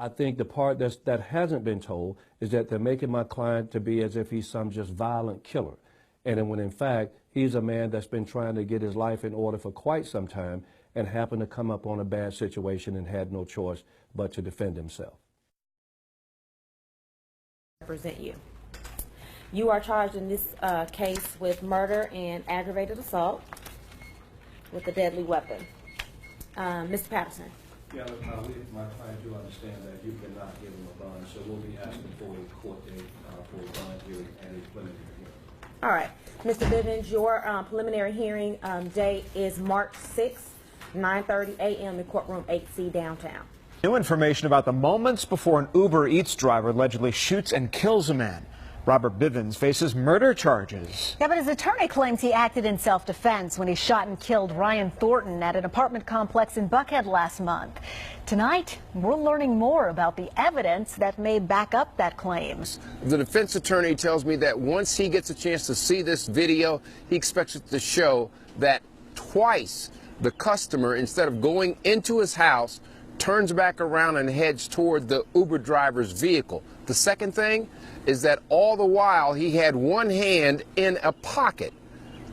I think the part that hasn't been told is that they're making my client to be as if he's some just violent killer. And then when in fact, he's a man that's been trying to get his life in order for quite some time and happened to come up on a bad situation and had no choice but to defend himself. Represent you. You are charged in this case with murder and aggravated assault with a deadly weapon. Mr. Patterson. Yeah, my client do understand that you cannot give him a bond, so we'll be asking for a court date for a bond hearing and a preliminary hearing. All right. Mr. Bivens, your preliminary hearing date is March 6th, 9:30 a.m. in courtroom 8C downtown. New information about the moments before an Uber Eats driver allegedly shoots and kills a man. Robert Bivens faces murder charges. Yeah, but his attorney claims he acted in self-defense when he shot and killed Ryan Thornton at an apartment complex in Buckhead last month. Tonight, we're learning more about the evidence that may back up that claim. The defense attorney tells me that once he gets a chance to see this video, he expects it to show that twice the customer, instead of going into his house, turns back around and heads toward the Uber driver's vehicle. The second thing is that all the while he had one hand in a pocket.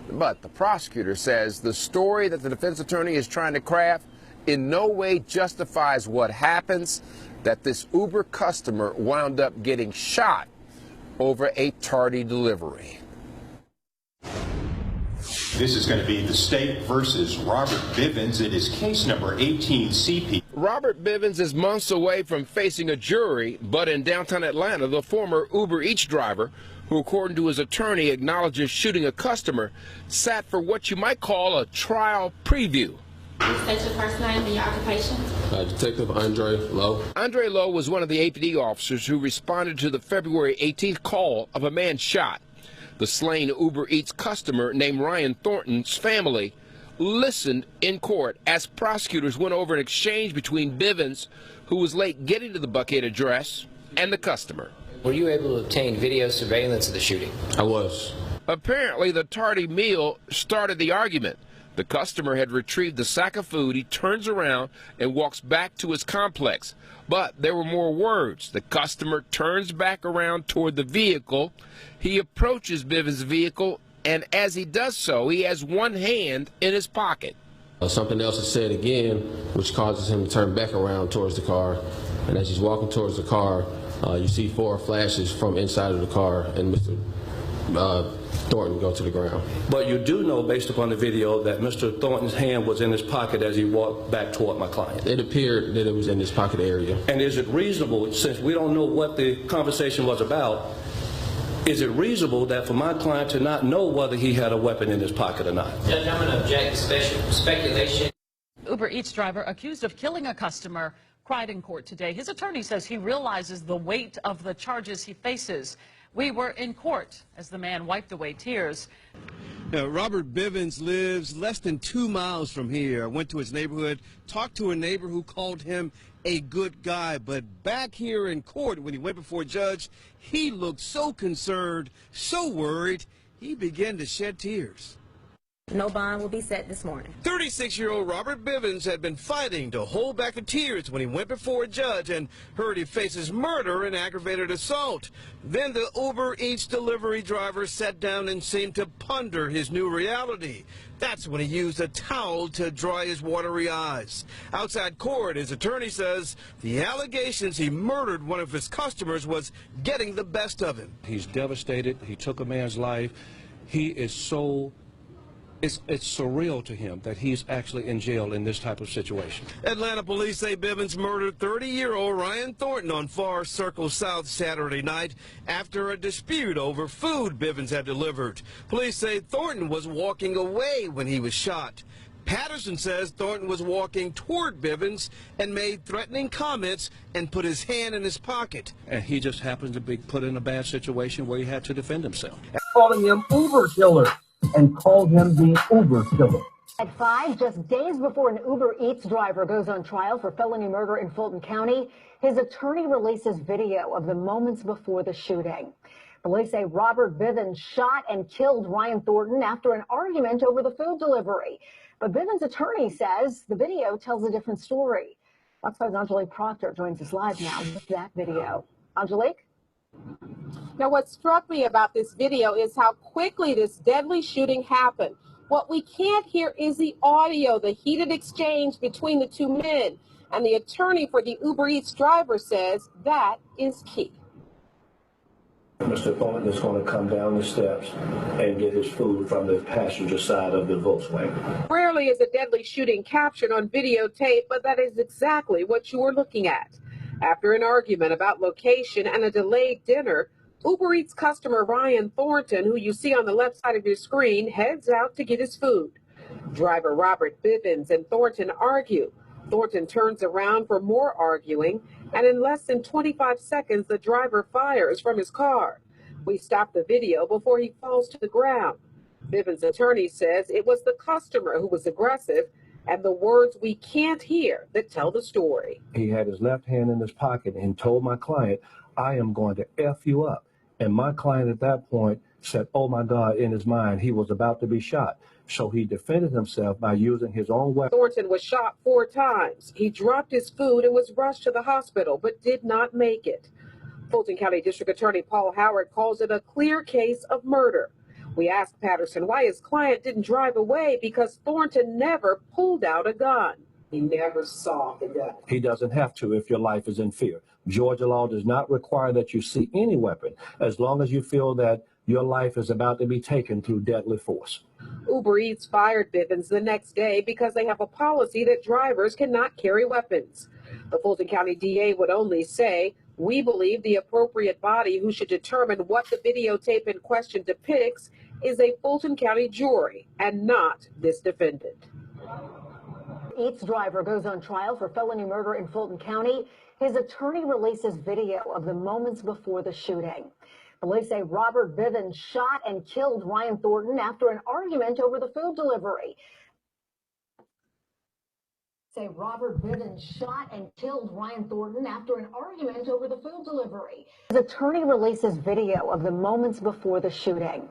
But the prosecutor says the story that the defense attorney is trying to craft in no way justifies what happens, that this Uber customer wound up getting shot over a tardy delivery. This is going to be the state versus Robert Bivens. It is case number 18CP. Robert Bivens is months away from facing a jury, but in downtown Atlanta, the former Uber Eats driver, who according to his attorney acknowledges shooting a customer, sat for what you might call a trial preview. State your first name and your occupation. Detective Andre Lowe. Andre Lowe was one of the APD officers who responded to the February 18th call of a man shot. The slain Uber Eats customer named Ryan Thornton's family listened in court as prosecutors went over an exchange between Bivens, who was late getting to the Buckhead address, and the customer. Were you able to obtain video surveillance of the shooting? I was. Apparently, the tardy meal started the argument. The customer had retrieved the sack of food. He turns around and walks back to his complex. But there were more words. The customer turns back around toward the vehicle. He approaches Bivens' vehicle, and as he does so, he has one hand in his pocket. Something else is said again, which causes him to turn back around towards the car. And as he's walking towards the car, you see 4 flashes from inside of the car, and Mr. Thornton go to the ground. But you do know, based upon the video, that Mr. Thornton's hand was in his pocket as he walked back toward my client. It appeared that it was in his pocket area. And is it reasonable, since we don't know what the conversation was about, is it reasonable that for my client to not know whether he had a weapon in his pocket or not? Judge, I'm going to object to speculation. Uber Eats driver accused of killing a customer cried in court today. His attorney says he realizes the weight of the charges he faces. We were in court as the man wiped away tears. Robert Bivens lives less than 2 miles from here. I went to his neighborhood, talked to a neighbor who called him a good guy. But back here in court, when he went before a judge, he looked so concerned, so worried, he began to shed tears. No bond will be set this morning. 36-year-old Robert Bivens had been fighting to hold back the tears when he went before a judge and heard he faces murder and aggravated assault. Then the Uber Eats delivery driver sat down and seemed to ponder his new reality. That's when he used a towel to dry his watery eyes. Outside court, his attorney says the allegations he murdered one of his customers was getting the best of him. He's devastated. He took a man's life. He is so... It's surreal to him that he's actually in jail in this type of situation. Atlanta police say Bivens murdered 30-year-old Ryan Thornton on Far Circle South Saturday night after a dispute over food Bivens had delivered. Police say Thornton was walking away when he was shot. Patterson says Thornton was walking toward Bivens and made threatening comments and put his hand in his pocket. And he just happened to be put in a bad situation where he had to defend himself. Calling him Uber killer, and called him the Uber killer. At 5, just days before an Uber Eats driver goes on trial for felony murder in Fulton County, his attorney releases video of the moments before the shooting. Police say Robert Bivens shot and killed Ryan Thornton after an argument over the food delivery. But Bivens' attorney says the video tells a different story. Fox 5's Angelique Proctor joins us live now with that video. Angelique? Now, what struck me about this video is how quickly this deadly shooting happened. What we can't hear is the audio, the heated exchange between the two men. And the attorney for the Uber Eats driver says that is key. Mr. Thornton is going to come down the steps and get his food from the passenger side of the Volkswagen. Rarely is a deadly shooting captured on videotape, but that is exactly what you are looking at. After an argument about location and a delayed dinner, Uber Eats customer Ryan Thornton, who you see on the left side of your screen, heads out to get his food. Driver Robert Bivens and Thornton argue. Thornton turns around for more arguing, and in less than 25 seconds, the driver fires from his car. We stop the video before he falls to the ground. Bivens' attorney says it was the customer who was aggressive and the words we can't hear that tell the story. He had his left hand in his pocket and told my client, "I am going to F you up." And my client at that point said, "Oh my God," in his mind, he was about to be shot. So he defended himself by using his own weapon. Thornton was shot 4 times. He dropped his food and was rushed to the hospital, but did not make it. Fulton County District Attorney Paul Howard calls it a clear case of murder. We asked Patterson why his client didn't drive away because Thornton never pulled out a gun. He never saw the gun. He doesn't have to if your life is in fear. Georgia law does not require that you see any weapon as long as you feel that your life is about to be taken through deadly force. Uber Eats fired Bivens the next day because they have a policy that drivers cannot carry weapons. The Fulton County DA would only say, "We believe the appropriate body who should determine what the videotape in question depicts is a Fulton County jury and not this defendant." Eats driver goes on trial for felony murder in Fulton County. His attorney releases video of the moments before the shooting. Police say Robert Bivens shot and killed Ryan Thornton after an argument over the food delivery. Robert Bivens shot and killed Ryan Thornton after an argument over the food delivery. His attorney releases video of the moments before the shooting.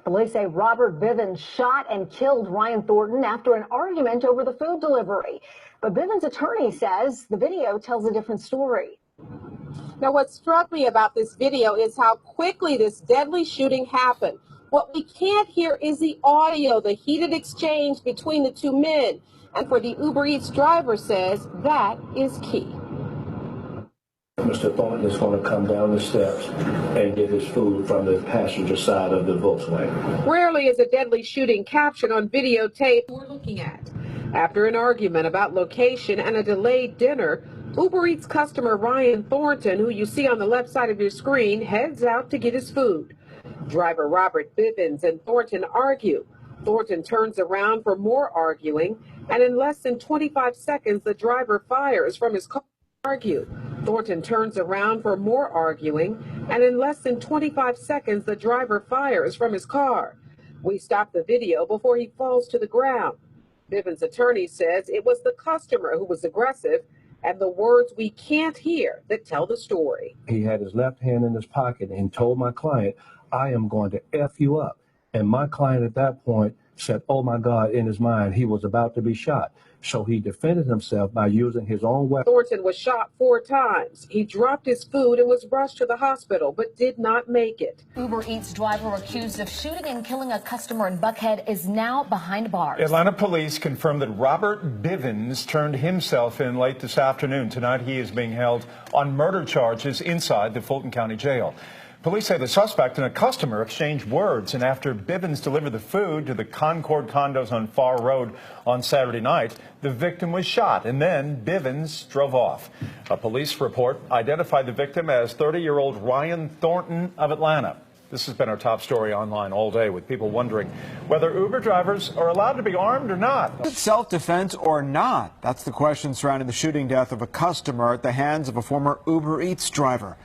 Police say Robert Bivens shot and killed Ryan Thornton after an argument over the food delivery. But Bivens' attorney says the video tells a different story. Now, what struck me about this video is how quickly this deadly shooting happened. What we can't hear is the audio, the heated exchange between the two men. And for the Uber Eats driver says that is key. Mr. Thornton is going to come down the steps and get his food from the passenger side of the Volkswagen. Rarely is a deadly shooting captured on videotape we're looking at. After an argument about location and a delayed dinner, Uber Eats customer Ryan Thornton, who you see on the left side of your screen, heads out to get his food. Driver Robert Bivens and Thornton argue. Thornton turns around for more arguing, and in less than 25 seconds, the driver fires from his car. Thornton turns around for more arguing, and in less than 25 seconds, the driver fires from his car. We stop the video before he falls to the ground. Bivens' attorney says it was the customer who was aggressive and the words we can't hear that tell the story. He had his left hand in his pocket and told my client, "I am going to F you up." And my client at that point said, "Oh my God," in his mind, he was about to be shot. So he defended himself by using his own weapon. Thornton was shot 4 times. He dropped his food and was rushed to the hospital, but did not make it. Uber Eats driver accused of shooting and killing a customer in Buckhead is now behind bars. Atlanta police confirmed that Robert Bivens turned himself in late this afternoon. Tonight he is being held on murder charges inside the Fulton County Jail. Police say the suspect and a customer exchanged words, and after Bivens delivered the food to the Concord condos on Farr Road on Saturday night, the victim was shot, and then Bivens drove off. A police report identified the victim as 30-year-old Ryan Thornton of Atlanta. This has been our top story online all day, with people wondering whether Uber drivers are allowed to be armed or not. Self-defense or not? That's the question surrounding the shooting death of a customer at the hands of a former Uber Eats driver.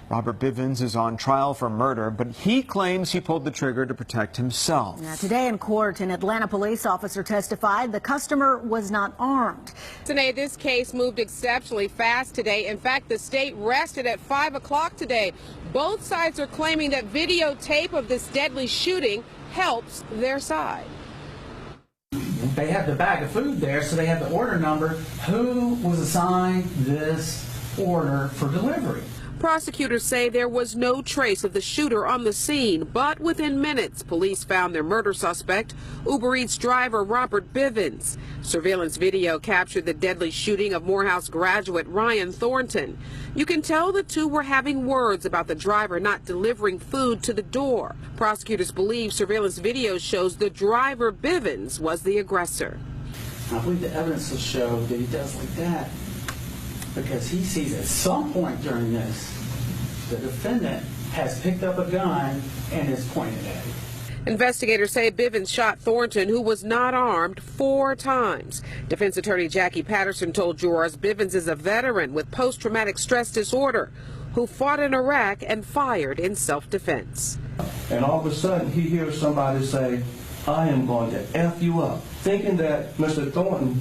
Robert Bivens is on trial for murder, but he claims he pulled the trigger to protect himself. Now, today in court, an Atlanta police officer testified the customer was not armed. Today, this case moved exceptionally fast today. In fact, the state rested at 5 o'clock today. Both sides are claiming that videotape of this deadly shooting helps their side. They have the bag of food there, so they have the order number. Who was assigned this order for delivery? Prosecutors say there was no trace of the shooter on the scene, but within minutes, police found their murder suspect, Uber Eats driver Robert Bivens. Surveillance video captured the deadly shooting of Morehouse graduate Ryan Thornton. You can tell the two were having words about the driver not delivering food to the door. Prosecutors believe surveillance video shows the driver Bivens was the aggressor. I believe the evidence will show that he does like that because he sees at some point during this the defendant has picked up a gun and is pointing at him. Investigators say Bivens shot Thornton, who was not armed, 4 times. Defense attorney Jackie Patterson told jurors Bivens is a veteran with post-traumatic stress disorder who fought in Iraq and fired in self-defense. And all of a sudden he hears somebody say, "I am going to F you up," thinking that Mr. Thornton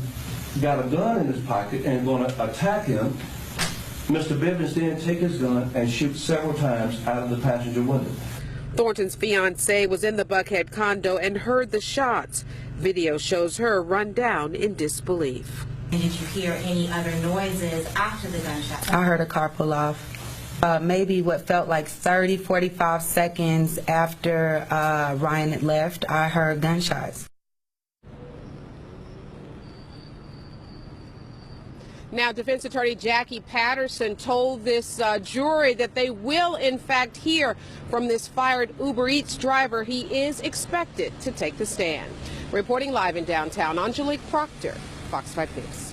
got a gun in his pocket and going to attack him. Mr. Bivens then takes his gun and shoots several times out of the passenger window. Thornton's fiancée was in the Buckhead condo and heard the shots. Video shows her run down in disbelief. Did you hear any other noises after the gunshot? I heard a car pull off. Maybe what felt like 30, 45 seconds after Ryan had left, I heard gunshots. Now, defense attorney Jackie Patterson told this jury that they will, in fact, hear from this fired Uber Eats driver. He is expected to take the stand. Reporting live in downtown, Angelique Proctor, Fox 5 News.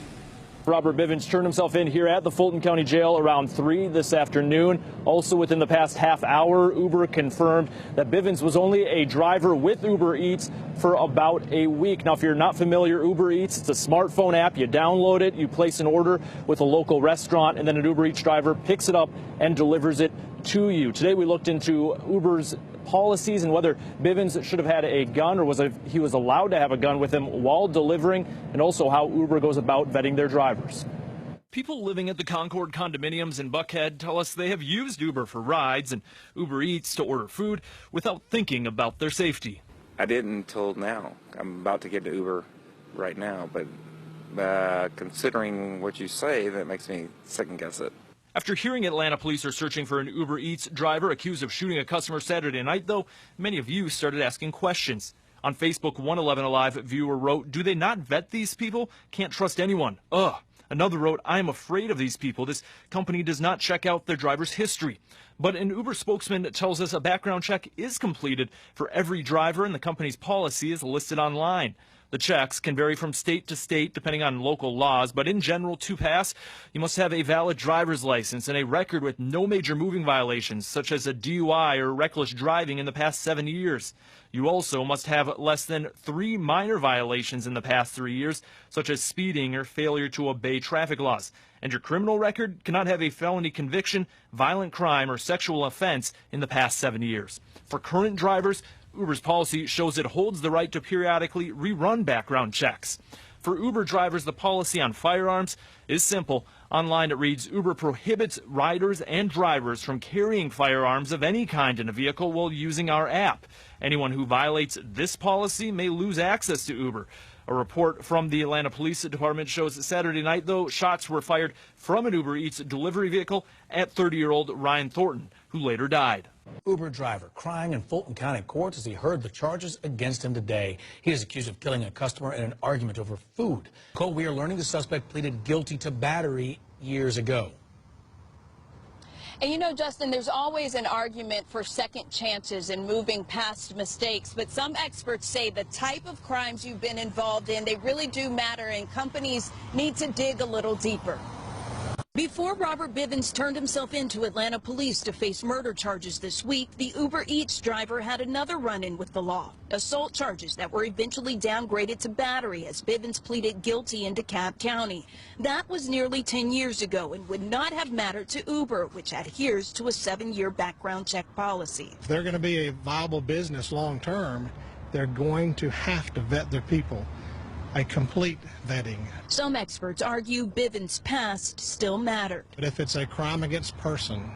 Robert Bivens turned himself in here at the Fulton County Jail around 3 this afternoon. Also within the past half hour, Uber confirmed that Bivens was only a driver with Uber Eats for about a week. Now, if you're not familiar, Uber Eats, it's a smartphone app. You download it, you place an order with a local restaurant, and then an Uber Eats driver picks it up and delivers it to you. Today we looked into Uber's policies and whether Bivens should have had a gun or he was allowed to have a gun with him while delivering, and also how Uber goes about vetting their drivers. People living at the Concord condominiums in Buckhead tell us they have used Uber for rides and Uber Eats to order food without thinking about their safety. I didn't until now. I'm about to get to Uber right now, but considering what you say, that makes me second guess it. After hearing Atlanta police are searching for an Uber Eats driver accused of shooting a customer Saturday night, though, many of you started asking questions. On Facebook, 111 Alive viewer wrote, "Do they not vet these people? Can't trust anyone. Ugh." Another wrote, "I am afraid of these people. This company does not check out their driver's history." But an Uber spokesman tells us a background check is completed for every driver, and the company's policy is listed online. The checks can vary from state to state depending on local laws, but in general, to pass, you must have a valid driver's license and a record with no major moving violations, such as a DUI or reckless driving in the past 7 years. You also must have less than 3 minor violations in the past 3 years, such as speeding or failure to obey traffic laws. And your criminal record cannot have a felony conviction, violent crime, or sexual offense in the past 7 years. For current drivers, Uber's policy shows it holds the right to periodically rerun background checks. For Uber drivers, the policy on firearms is simple. Online it reads, Uber prohibits riders and drivers from carrying firearms of any kind in a vehicle while using our app. Anyone who violates this policy may lose access to Uber. A report from the Atlanta Police Department shows that Saturday night, though, shots were fired from an Uber Eats delivery vehicle at 30-year-old Ryan Thornton, who later died. Uber driver crying in Fulton County courts as he heard the charges against him today. He is accused of killing a customer in an argument over food. Cole, we are learning the suspect pleaded guilty to battery years ago. And you know, Justin, there's always an argument for second chances and moving past mistakes, but some experts say the type of crimes you've been involved in, they really do matter, and companies need to dig a little deeper. Before Robert Bivens turned himself in to Atlanta police to face murder charges this week, the Uber Eats driver had another run-in with the law. Assault charges that were eventually downgraded to battery as Bivens pleaded guilty in DeKalb County. That was nearly 10 years ago and would not have mattered to Uber, which adheres to a 7-year background check policy. If they're going to be a viable business long-term, they're going to have to vet their people. A complete vetting. Some experts argue Bivens' past still mattered. But if it's a crime against person,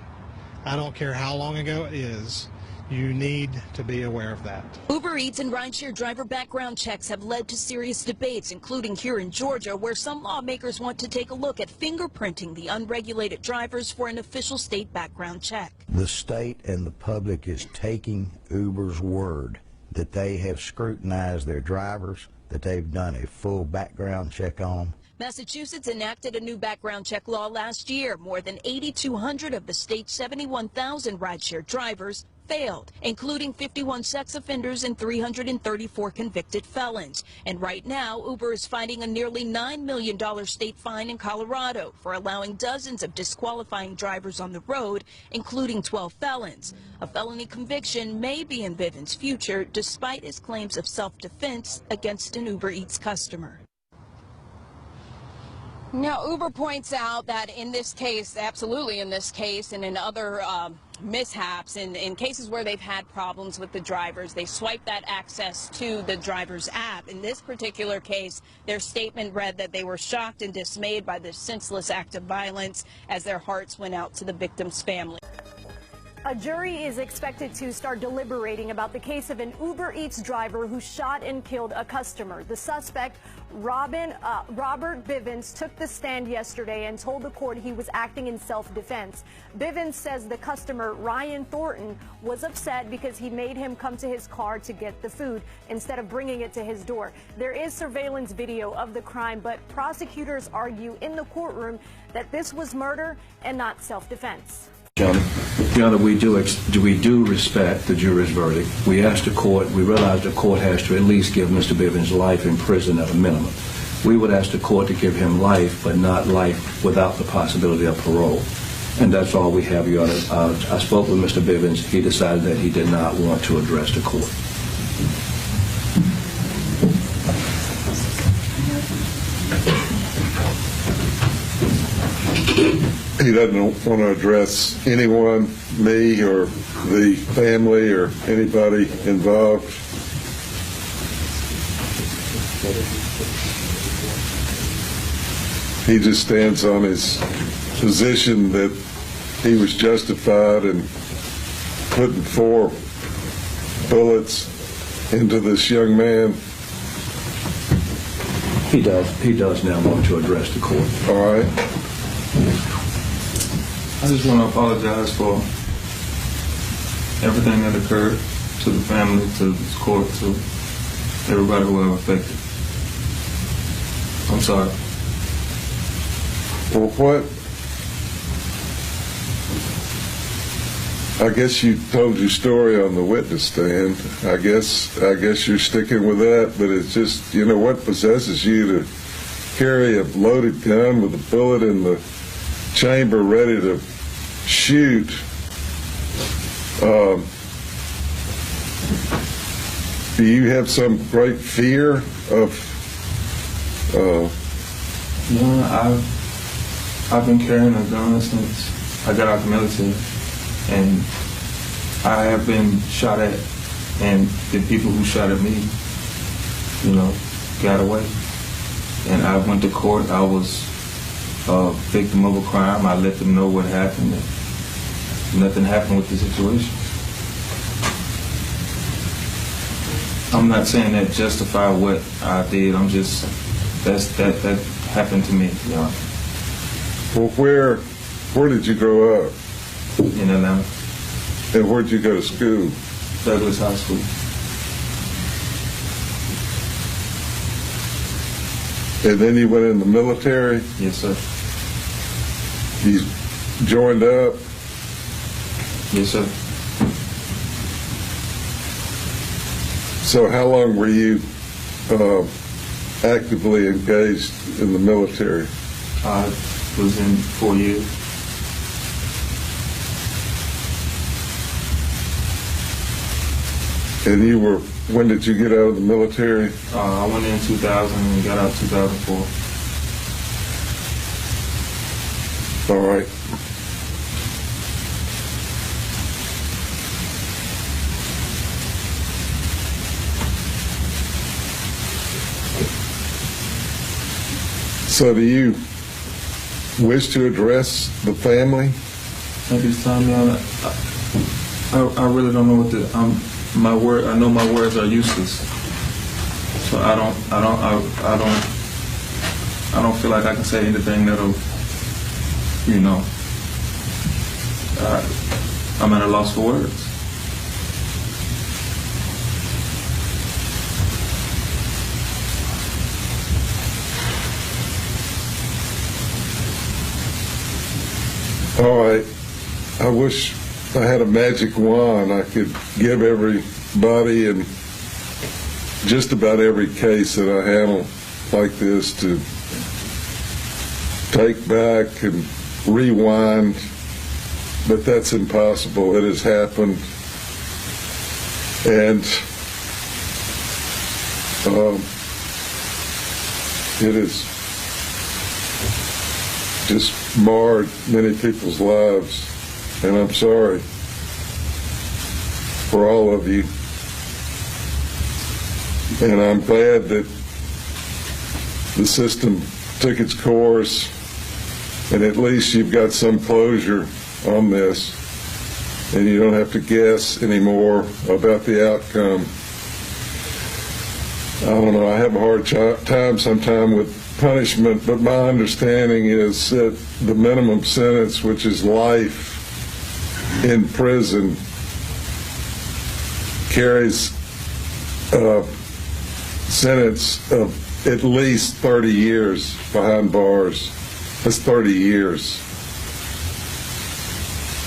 I don't care how long ago it is, You need to be aware of that. Uber Eats and rideshare driver background checks have led to serious debates, including here in Georgia, where some lawmakers want to take a look at fingerprinting the unregulated drivers for an official state background check. The state and the public is taking Uber's word that they have scrutinized their drivers, that they've done a full background check on them. Massachusetts enacted a new background check law last year. More than 8,200 of the state's 71,000 rideshare drivers failed, including 51 sex offenders and 334 convicted felons. And right now, Uber is fighting a nearly $9 million state fine in Colorado for allowing dozens of disqualifying drivers on the road, including 12 felons. A felony conviction may be in Bivens' future, despite his claims of self-defense against an Uber Eats customer. Now, Uber points out that in this case, absolutely in this case, and in other mishaps, in cases where they've had problems with the drivers, they swipe that access to the driver's app. In this particular case, their statement read that they were shocked and dismayed by this senseless act of violence as their hearts went out to the victim's family. A jury is expected to start deliberating about the case of an Uber Eats driver who shot and killed a customer. The suspect, Robert Bivens, took the stand yesterday and told the court he was acting in self-defense. Bivens says the customer, Ryan Thornton, was upset because he made him come to his car to get the food instead of bringing it to his door. There is surveillance video of the crime, but prosecutors argue in the courtroom that this was murder and not self-defense. Your Honor, we do respect the jury's verdict. We asked the court, we realize the court has to at least give Mr. Bivens life in prison at a minimum. We would ask the court to give him life, but not life without the possibility of parole. And that's all we have, Your Honor. I spoke with Mr. Bivens. He decided that he did not want to address the court. He doesn't want to address anyone, me or the family or anybody involved. He just stands on his position that he was justified in putting 4 bullets into this young man. He does now want to address the court. All right. I just want to apologize for everything that occurred, to the family, to the court, to everybody who was affected. I'm sorry. Well, what? I guess you told your story on the witness stand. I guess you're sticking with that, but it's just, you know, what possesses you to carry a loaded gun with a bullet in the chamber ready to shoot? Do you have some great fear of? Yeah, I've been carrying a gun since I got out of the military, and I have been shot at, and the people who shot at me, you know, got away. And I went to court. I was a victim of a crime. I let them know what happened, and nothing happened with the situation. I'm not saying that justify what I did. I'm just, that happened to me, you know. Well, where did you grow up? In Atlanta. And where did you go to school? Douglas High School. And then you went in the military? Yes, sir. You joined up? Yes, sir. So how long were you actively engaged in the military? I was in 4 years. And you were, when did you get out of the military? I went in 2000 and got out 2004. All right. So do you wish to address the family? At this time, Your Honor, I really don't know what my word. I know my words are useless, so I don't feel like I can say anything that'll, you know. I'm at a loss for words. All right. I wish I had a magic wand. I could give everybody in just about every case that I handle like this to take back and rewind, but that's impossible. It has happened. And it has just marred many people's lives, and I'm sorry for all of you. And I'm glad that the system took its course, and at least you've got some closure on this, and you don't have to guess anymore about the outcome. I don't know, I have a hard time sometimes with punishment, but my understanding is that the minimum sentence, which is life in prison, carries a sentence of at least 30 years behind bars. That's 30 years.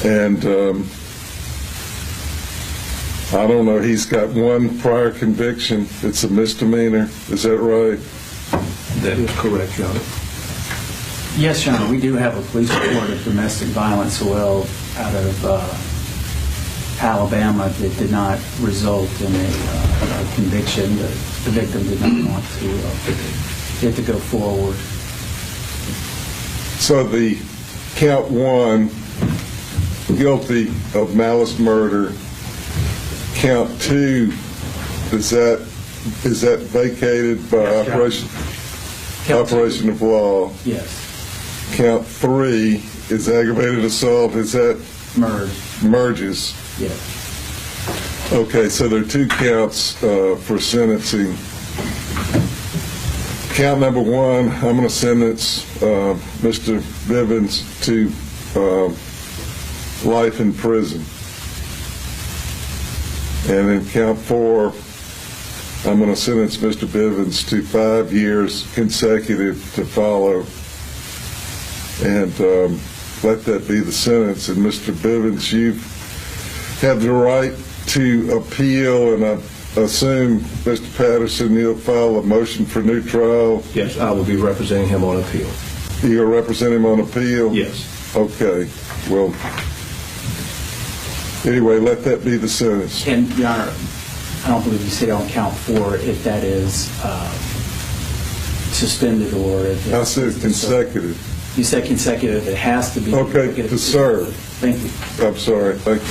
And I don't know, he's got one prior conviction. It's a misdemeanor. Is that right? That is correct, Your Honor. Yes, Your Honor, we do have a police report of domestic violence out of Alabama that did not result in a conviction. The victim did not want it to go forward. So the count one, guilty of malice murder. Count two, is that vacated by operation of law? Yes. Count three is aggravated assault. Is that merges? Yes. Okay, so there are two counts for sentencing. Count number one, I'm going to sentence Mr. Bivens to life in prison. And in count four, I'm going to sentence Mr. Bivens to 5 years consecutive to follow. And let that be the sentence. And Mr. Bivens, you have the right to appeal, and I assume, Mr. Patterson, you'll file a motion for new trial? Yes, I will be representing him on appeal. You'll represent him on appeal? Yes. Okay. Well, anyway, let that be the sentence. And, Your Honor, I don't believe you said on count four if that is suspended or if it's... I said consecutive. You said consecutive. It has to be... Okay, to serve. Thank you. I'm sorry. Thank you.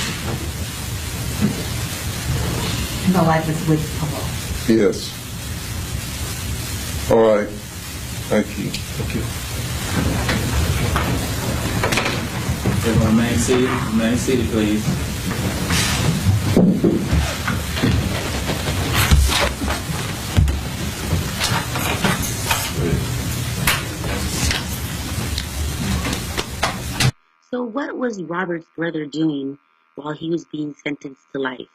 The life is with parole. Yes. All right. Thank you. Thank you. Everyone remain seated. Remain seated, please. So what was Robert's brother doing while he was being sentenced to life?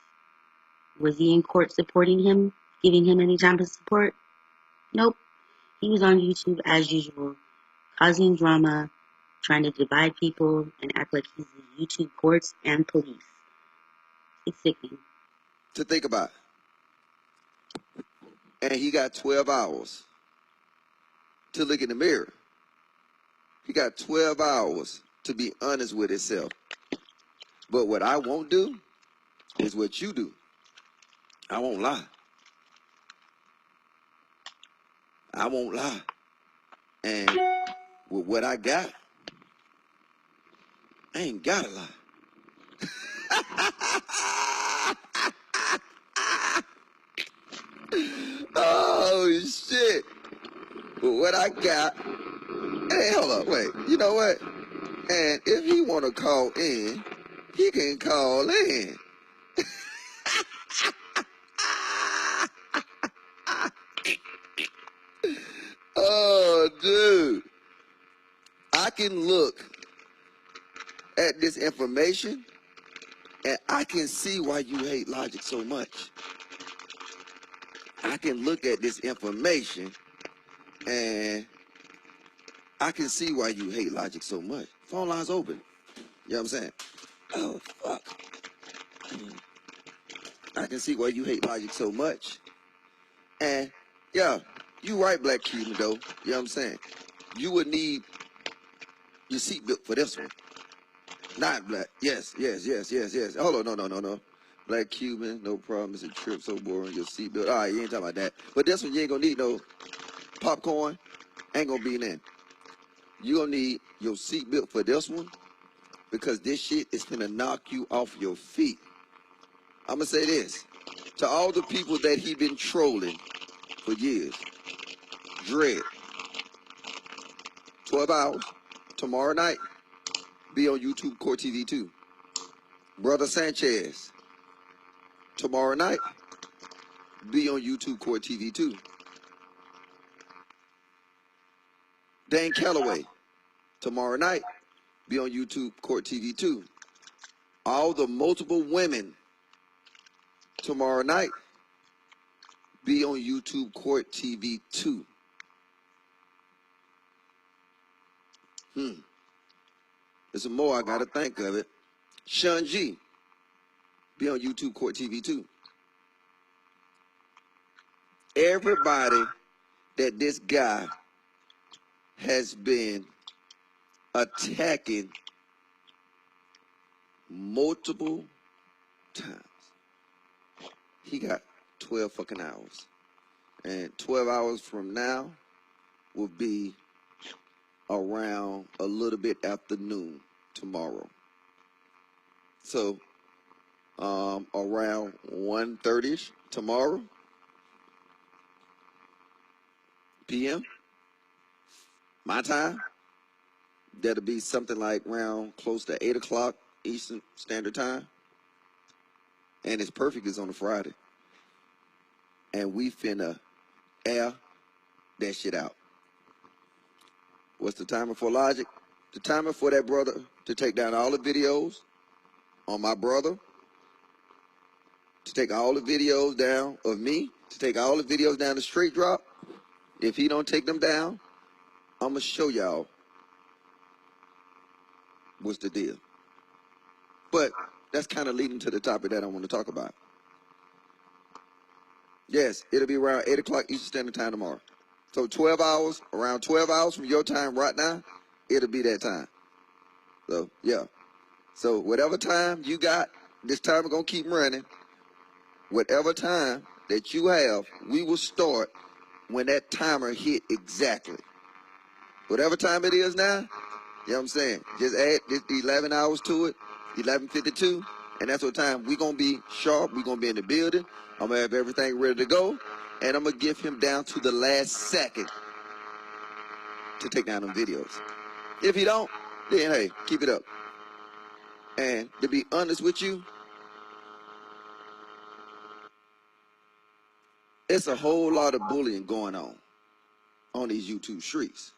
Was he in court supporting him, giving him any type of support? Nope. He was on YouTube as usual, causing drama, trying to divide people, and act like he's the YouTube courts and police. It's sickening. To think about. And he got 12 hours to look in the mirror. He got 12 hours to be honest with himself. But what I won't do is what you do. I won't lie. I won't lie. And with what I got, I ain't gotta lie. Oh, shit. But what I got, hey, hold up, wait. You know what? And if he want to call in, he can call in. Oh, dude. I can look at this information and I can see why you hate logic so much. I can look at this information and I can see why you hate logic so much. Phone line's open. You know what I'm saying? Oh, fuck. I can see why you hate logic so much. And, yeah, you right, Black Cuban, though. You know what I'm saying? You would need your seatbelt for this one. Not black. Yes. Hold on, no. Black Cuban, no problem. It's a trip, so boring. Your seatbelt. All right, you ain't talking about that. But this one, you ain't gonna need no popcorn. Ain't gonna be in there. You gonna need your seatbelt for this one because this shit is gonna knock you off your feet. I'm gonna say this to all the people that he been trolling for years. Dread. 12 hours. Tomorrow night. Be on YouTube Core TV 2. Brother Sanchez. Tomorrow night. Be on YouTube Core TV 2. Dan Calloway. Tomorrow night. Be on YouTube Court TV 2. All the multiple women. Tomorrow night. Be on YouTube Court TV 2. There's some more I gotta think of it. Sean G. Be on YouTube Court TV 2. Everybody that this guy has been attacking multiple times. He got 12 fucking hours. And 12 hours from now will be around a little bit after noon tomorrow. So, around 1:30ish tomorrow p.m. my time. That'll be something like around close to 8 o'clock Eastern Standard Time. And it's perfect. It's on a Friday. And we finna air that shit out. What's the timer for Logic? The timer for that brother to take down all the videos on my brother, to take all the videos down of me, to take all the videos down the straight drop. If he don't take them down, I'm gonna show y'all what's the deal. But that's kind of leading to the topic that I want to talk about. Yes, it'll be around 8 o'clock Eastern Standard Time tomorrow. So 12 hours, around 12 hours from your time right now, it'll be that time. So, yeah. So whatever time you got, this timer gonna keep running. Whatever time that you have, we will start when that timer hit exactly. Whatever time it is now, you know what I'm saying? Just add this 11 hours to it, 11:52, and that's what time we gonna be sharp. We gonna be in the building. I'm gonna have everything ready to go, and I'm gonna give him down to the last second to take down them videos. If he don't, then hey, keep it up. And to be honest with you, it's a whole lot of bullying going on these YouTube streets.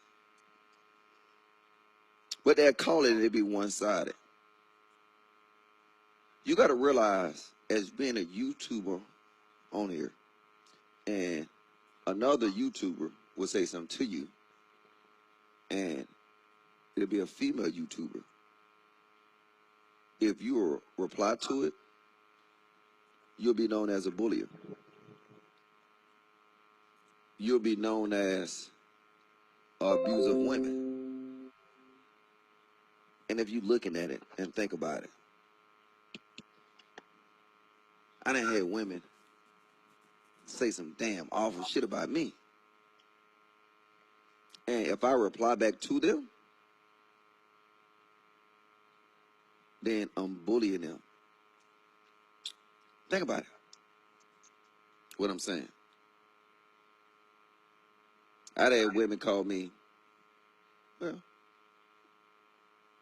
But they're calling it be one-sided. You got to realize, as being a YouTuber on here, and another YouTuber will say something to you, and it'll be a female YouTuber. If you reply to it, you'll be known as a bullier. You'll be known as an abuser of women. And if you're looking at it and think about it, I done had women say some damn awful shit about me. And if I reply back to them, then I'm bullying them. Think about it. What I'm saying. I'd had women call me, well,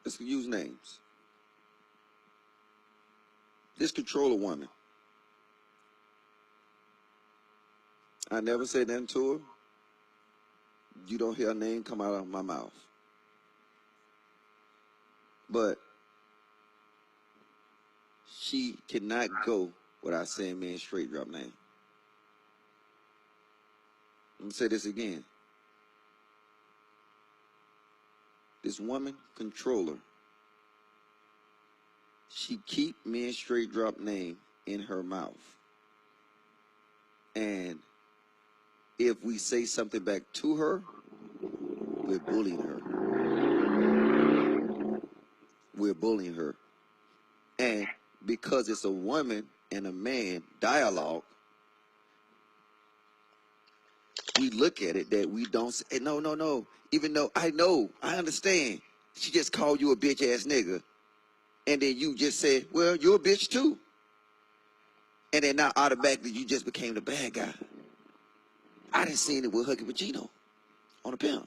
let's use names. This control a woman. I never said nothing to her. You don't hear her name come out of my mouth. But she cannot go without saying me in straight drop name. I'm going to say this again. This woman controller, she keep me in straight drop name in her mouth. And if we say something back to her, we're bullying her. We're bullying her. And because it's a woman and a man dialogue, we look at it that we don't say, no, no, no. Even though I know, I understand. She just called you a bitch ass nigga. And then you just said, well, you're a bitch too. And then now automatically you just became the bad guy. I done seen it with Huggy Pacino on a pimp.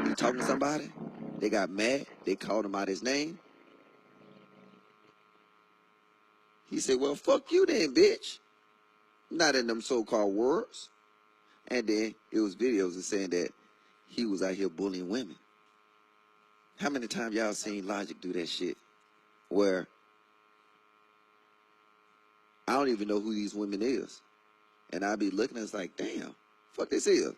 He talking to somebody, they got mad, they called him out his name. He said, well, fuck you then, bitch. Not in them so-called words. And then it was videos of saying that he was out here bullying women. How many times y'all seen Logic do that shit? Where I don't even know who these women is. And I be looking and it's like, damn, fuck this is.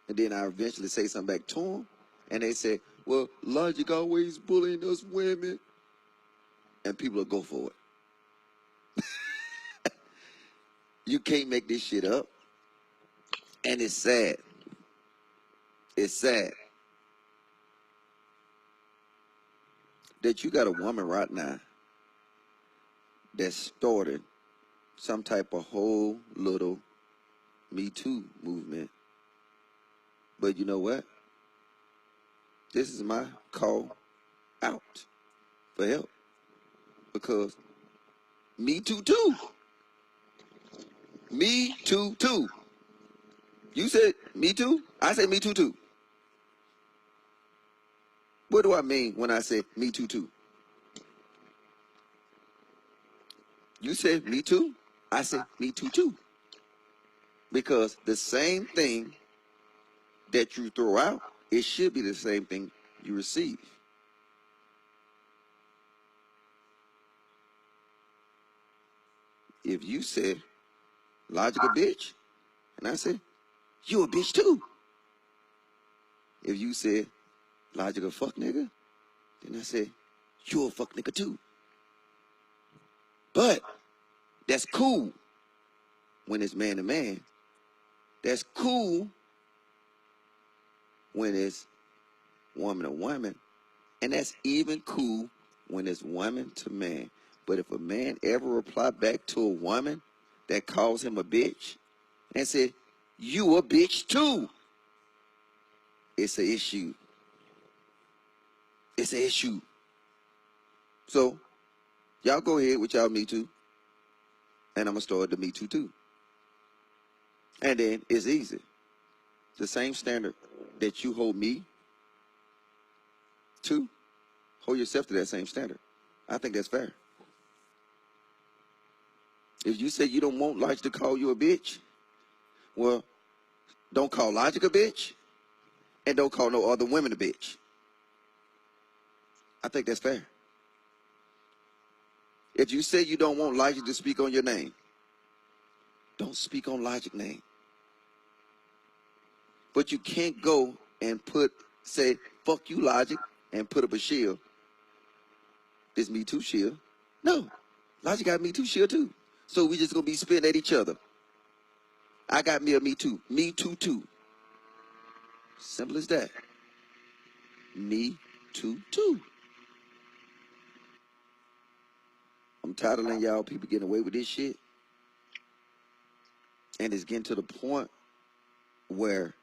And then I eventually say something back to him. And they say, well, Logic always bullying us women. And people will go for it. You can't make this shit up. And it's sad. It's sad that you got a woman right now that started some type of whole little Me Too movement. But you know what? This is my call out for help. Because Me Too too. Me Too too. You said Me Too? I said Me Too too. What do I mean when I say Me Too too? You said Me Too? I said Me Too too. Because the same thing that you throw out, it should be the same thing you receive. If you said Logic a bitch, and I said, you a bitch too. If you said Logic a fuck nigga, then I said, you a fuck nigga too. But that's cool when it's man to man. That's cool when it's woman to woman. And that's even cool when it's woman to man. But if a man ever reply back to a woman that calls him a bitch and said, you a bitch too, it's an issue. It's an issue. So, y'all go ahead with y'all Me Too. And I'm going to start the Me Too too. And then it's easy. The same standard that you hold me to, hold yourself to that same standard. I think that's fair. If you say you don't want Logic to call you a bitch, well, don't call Logic a bitch, and don't call no other women a bitch. I think that's fair. If you say you don't want Logic to speak on your name, don't speak on Logic name. But you can't go and say, fuck you, Logic, and put up a shield. This Me Too shield. No. Logic got Me Too shield too. So we just gonna be spitting at each other. I got me a Me Too. Me Too too. Simple as that. Me Too too. I'm tired of letting y'all people getting away with this shit. And it's getting to the point where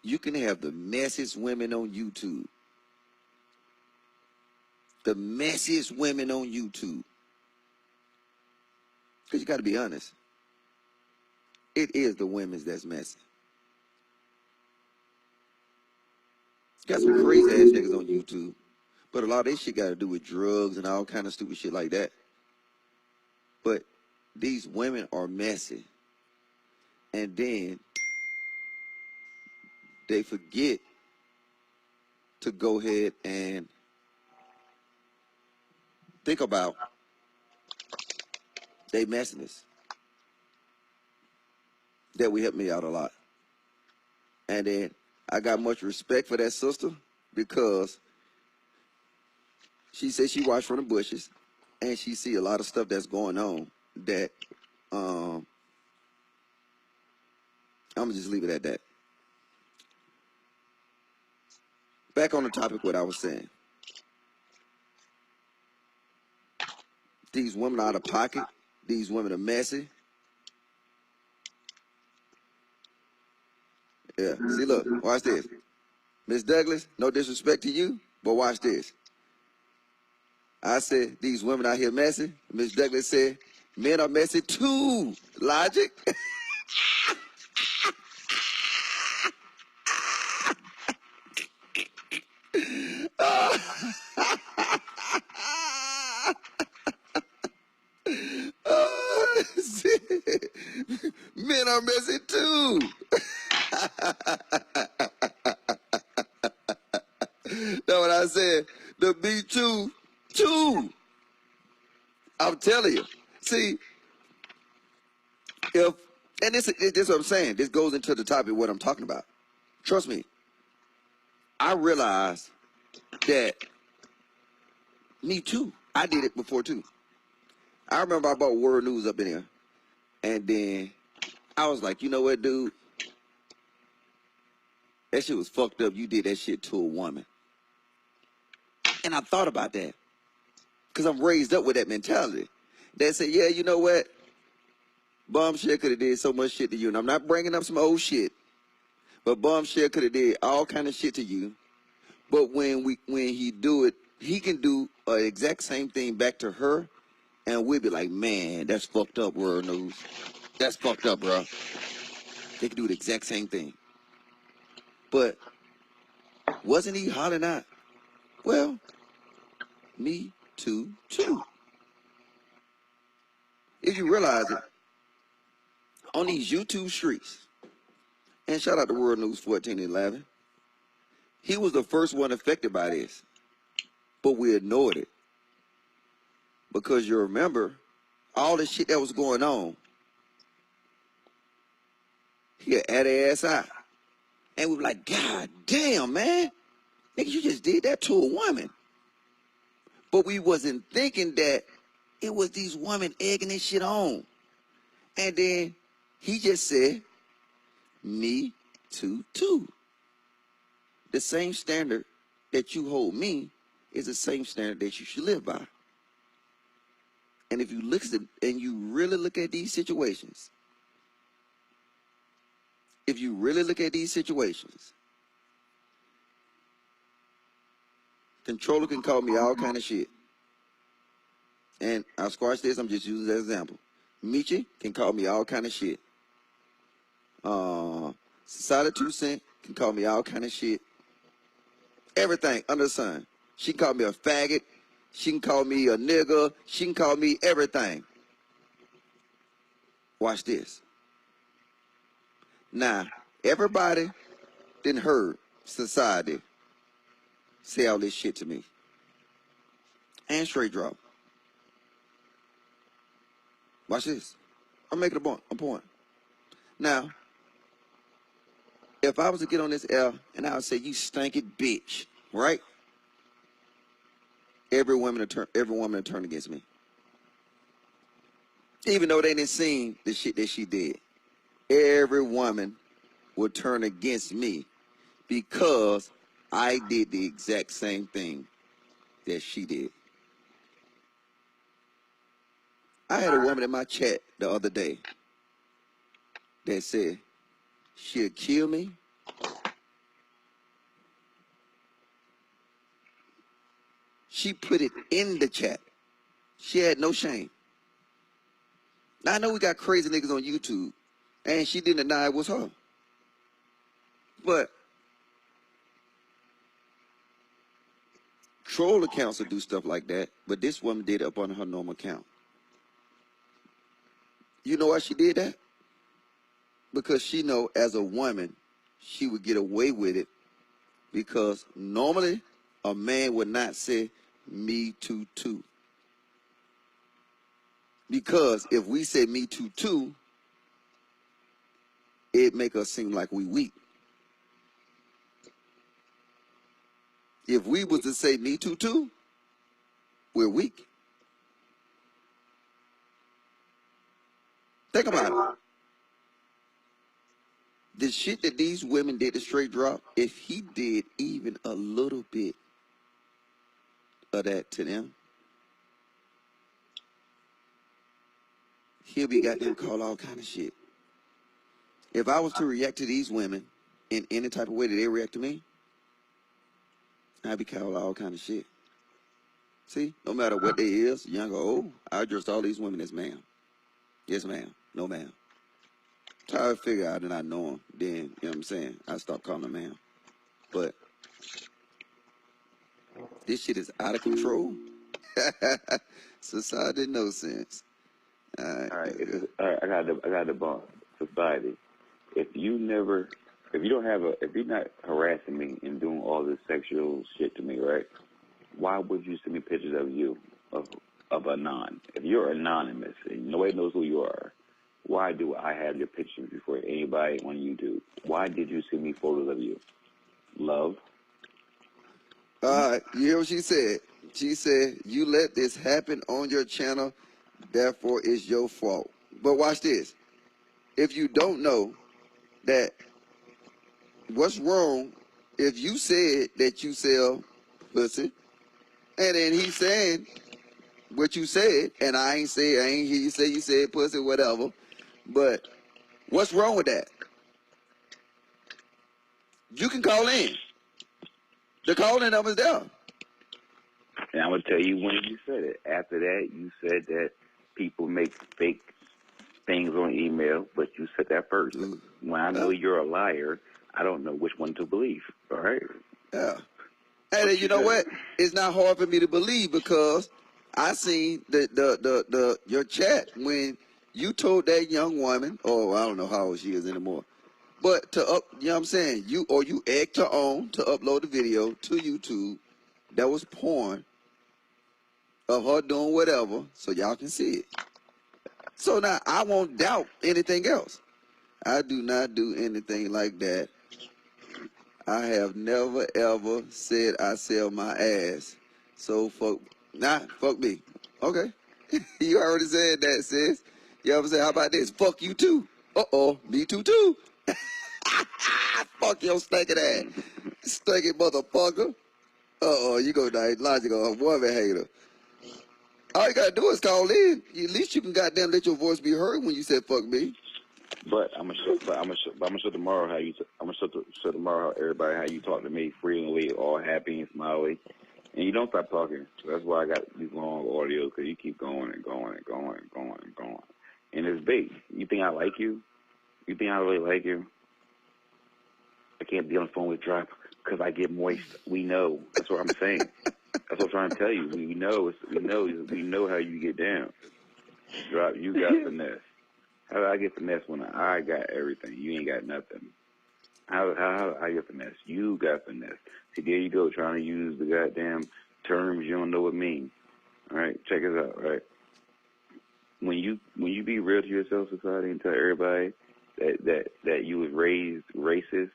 you can have the messiest women on YouTube. The messiest women on YouTube. Because you got to be honest. It is the women's that's messy. Got some crazy ass niggas on YouTube. But a lot of this shit got to do with drugs and all kind of stupid shit like that. But these women are messy. And then they forget to go ahead and think about their messiness. That will help me out a lot. And then I got much respect for that sister because she said she watched from the bushes and she see a lot of stuff that's going on that I'm gonna just leave it at that. Back on the topic what I was saying. These women are out of pocket. These women are messy. Yeah. See, look, watch this. Miss Douglas, no disrespect to you, but watch this. I said, these women out here messy. Miss Douglas said, men are messy too. Logic. Men are messy too. That's what I said. The B two. I'm telling you. See, and this is what I'm saying. This goes into the topic of what I'm talking about. Trust me. I realized that me too. I did it before too. I remember I bought World News up in here. And then I was like, you know what, dude? That shit was fucked up. You did that shit to a woman. And I thought about that. Because I'm raised up with that mentality. That said, yeah, you know what? Bombshell could have did so much shit to you. And I'm not bringing up some old shit. But Bombshell could have did all kind of shit to you. But when he do it, he can do an exact same thing back to her. And we'll be like, man, that's fucked up, World News. That's fucked up, bro. They can do the exact same thing. But wasn't he hollering out? Well, me too. If you realize it, on these YouTube streets, and shout out to World News 1411, he was the first one affected by this. But we ignored it. Because you remember, all the shit that was going on, he had their ass out. And we were like, God damn, man. Nigga, you just did that to a woman. But we wasn't thinking that it was these women egging this shit on. And then he just said, me too. The same standard that you hold me is the same standard that you should live by. And if you look at and you really look at these situations, controller can call me all kind of shit. And I'll squash this, I'm just using that example. Michi can call me all kind of shit. Society 2 Cent can call me all kind of shit. Everything under the sun. She can call me a faggot. She can call me a nigger. She can call me everything. Watch this. Now, everybody didn't heard society say all this shit to me. And straight drop. Watch this. I'm making a point. Now, if I was to get on this L and I would say, you stinking bitch, right? Every woman would turn against me. Even though they didn't see the shit that she did. Every woman would turn against me because I did the exact same thing that she did. I had a woman in my chat the other day that said she'll kill me. She put it in the chat. She had no shame. Now, I know we got crazy niggas on YouTube, and she didn't deny it was her. But troll accounts will do stuff like that, but this woman did it up on her normal account. You know why she did that? Because she know as a woman, she would get away with it, because normally a man would not say me too too. Because if we say me too too, it make us seem like we weak. If we was to say me too too, we're weak. Think about it. The shit that these women did to Straight Drop, if he did even a little bit of that to them, he'll be goddamn called all kind of shit. If I was to react to these women in any type of way that they react to me, I'd be called all kind of shit. See, no matter what they is, young or old, I address all these women as ma'am. Yes, ma'am. No, ma'am. Try to figure out that I know them, then, you know what I'm saying, I stop calling them ma'am. But this shit is out of control. Society no sense. All right, I got the bond. Society. If you're not harassing me and doing all this sexual shit to me, right? Why would you send me pictures of you, of anon? If you're anonymous and nobody knows who you are, why do I have your pictures before anybody on YouTube? Why did you send me photos of you? Love? All right, you hear what she said? She said, you let this happen on your channel, therefore it's your fault. But watch this. If you don't know that, what's wrong if you said that you sell pussy, and then he's saying what you said, and I ain't hear you say you said pussy, whatever, but what's wrong with that? You can call in. The call-in number's there. And I'm going to tell you when you said it. After that, you said that people make fake things on email, but you said that first. When I know you're a liar, I don't know which one to believe. All right? Yeah. And then, you know what? It's not hard for me to believe, because I seen your chat when you told that young woman, I don't know how old she is anymore, but you know what I'm saying, you egged her on to upload the video to YouTube that was porn of her doing whatever, so y'all can see it. So now I won't doubt anything else. I do not do anything like that. I have never ever said I sell my ass. So fuck me. Okay. You already said that, sis. You ever say, how about this? Fuck you too. Me too. Fuck your stinking ass. Stinking motherfucker. You go down logical, a woman hater. All you gotta do is call in. At least you can goddamn let your voice be heard when you said fuck me. But I'm gonna show tomorrow how show tomorrow how everybody how you talk to me freely, all happy and smiley, and you don't stop talking. So that's why I got these long audios, because you keep going and going and going and going and going. And it's big. You think I like you? You think I really like you? I can't be on the phone with Drop because I get moist. We know. That's what I'm saying. That's what I'm trying to tell you. We know how you get down. Drop, you got finesse. How do I get finesse when I got everything? You ain't got nothing. How do I get finesse? You got finesse. See, there you go, trying to use the goddamn terms you don't know what mean. All right, check this out, right? When you be real to yourself, society, and tell everybody that you was raised racist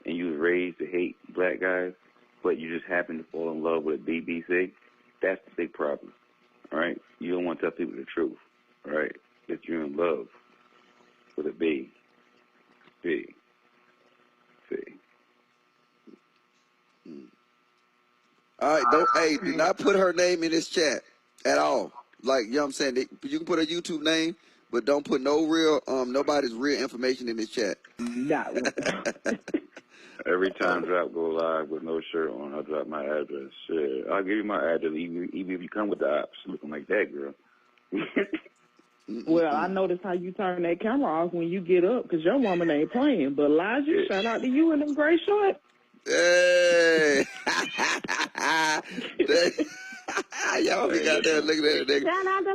and you was raised to hate black guys, but you just happen to fall in love with a BBC, that's the big problem, all right? You don't want to tell people the truth, all right? That you're in love with a B. C. All right, do not put her name in this chat at all. Like, you know what I'm saying? You can put her YouTube name, but don't put nobody's real information in this chat. Every time Drop go live with no shirt on, I'll drop my address. Shit, I'll give you my address, even if you come with the ops looking like that, girl. Well, I noticed how you turn that camera off when you get up, because your woman ain't playing. But Elijah, shout out to you in them gray shorts. Hey! Y'all be out there looking at it. Shout out to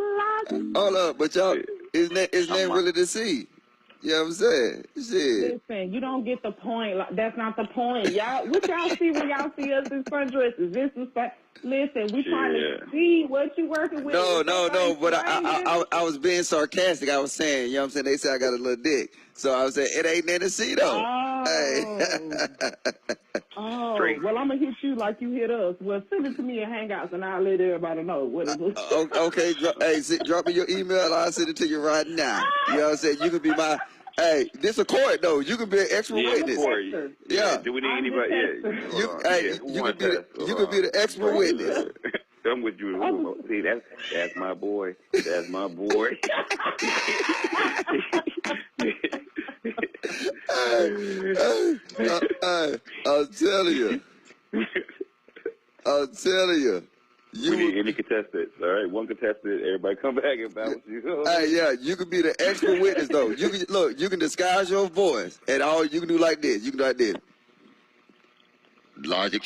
Logic. Hold up, but y'all, his name really the C. You know what I'm saying? Shit. Listen, you don't get the point. Like, that's not the point. Y'all, what y'all see when y'all see us in sundresses? This is fun. Listen, we trying to see what you working with. No, but I was being sarcastic. I was saying, you know what I'm saying? They say I got a little dick. So I was saying, it ain't nothing to see, though. Oh, well, I'm going to hit you like you hit us. Well, send it to me in Hangouts, and I'll let everybody know what it is. Okay, drop me your email. I'll send it to you right now. You know what I'm saying? You can be my... Hey, this a court though. You can be an expert witness. Yeah. Do we need anybody? You can be the expert witness. I'm with you. See, that's my boy. That's my boy. I'm telling you. We need any contestants, all right? One contestant, everybody come back and balance you. Hey, yeah, you can be the expert witness, though. You can look, you can disguise your voice, and all you can do like this. You can do like this. Logic,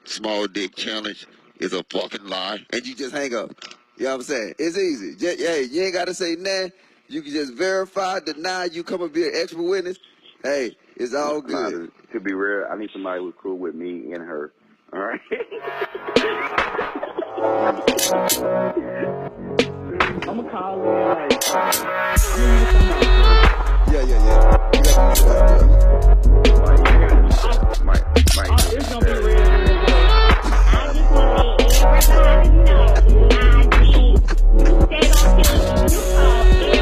small dick challenge is a fucking lie, and you just hang up. You know what I'm saying? It's easy. Hey, you ain't got to say nothing. You can just verify, deny. You come and be an expert witness. Hey, it's all good. To be real, I need somebody who's cool with me and her. All right. I'm gonna call her. Yeah. You it's gonna be real. I just want to let everybody know they gonna tell you everybody that you have been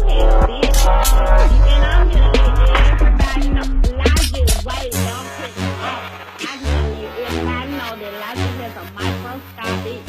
and I'm gonna let everybody know. Logic, wait, don't put it off. I just want to let everybody know that Logic has a microscopic